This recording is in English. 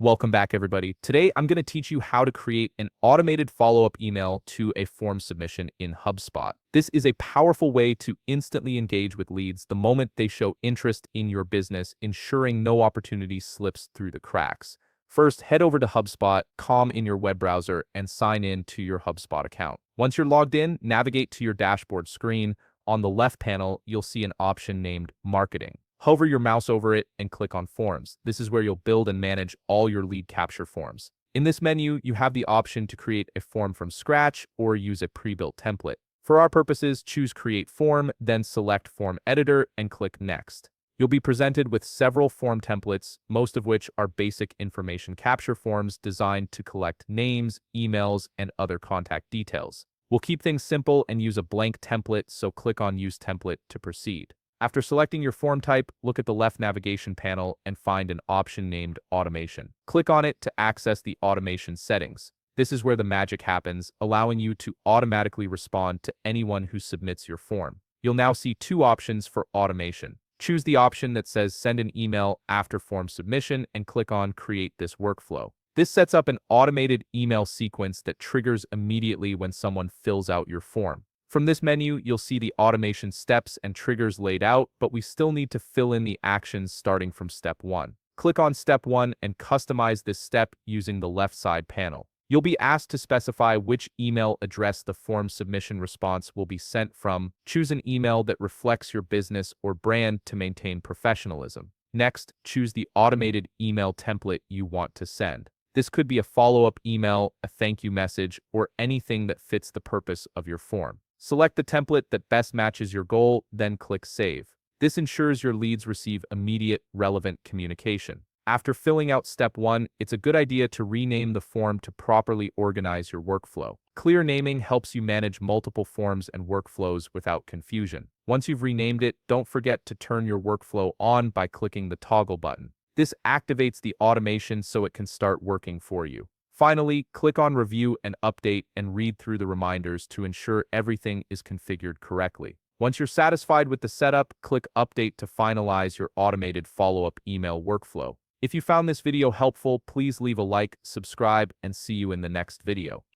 Welcome back, everybody. Today, I'm going to teach you how to create an automated follow-up email to a form submission in HubSpot. This is a powerful way to instantly engage with leads the moment they show interest in your business, ensuring no opportunity slips through the cracks. First, head over to HubSpot.com in your web browser and sign in to your HubSpot account. Once you're logged in, navigate to your dashboard screen. On the left panel, you'll see an option named Marketing. Hover your mouse over it and click on Forms. This is where you'll build and manage all your lead capture forms. In this menu, you have the option to create a form from scratch or use a pre-built template. For our purposes, choose Create Form, then select Form Editor and click Next. You'll be presented with several form templates, most of which are basic information capture forms designed to collect names, emails, and other contact details. We'll keep things simple and use a blank template, so click on Use Template to proceed. After selecting your form type, look at the left navigation panel and find an option named Automation. Click on it to access the automation settings. This is where the magic happens, allowing you to automatically respond to anyone who submits your form. You'll now see two options for automation. Choose the option that says Send an email after form submission and click on Create this workflow. This sets up an automated email sequence that triggers immediately when someone fills out your form. From this menu, you'll see the automation steps and triggers laid out, but we still need to fill in the actions starting from step 1. Click on step 1 and customize this step using the left side panel. You'll be asked to specify which email address the form submission response will be sent from. Choose an email that reflects your business or brand to maintain professionalism. Next, choose the automated email template you want to send. This could be a follow-up email, a thank you message, or anything that fits the purpose of your form. Select the template that best matches your goal, then click Save. This ensures your leads receive immediate, relevant communication. After filling out step 1, it's a good idea to rename the form to properly organize your workflow. Clear naming helps you manage multiple forms and workflows without confusion. Once you've renamed it, don't forget to turn your workflow on by clicking the toggle button. This activates the automation so it can start working for you. Finally, click on Review and Update and read through the reminders to ensure everything is configured correctly. Once you're satisfied with the setup, click Update to finalize your automated follow-up email workflow. If you found this video helpful, please leave a like, subscribe, and see you in the next video.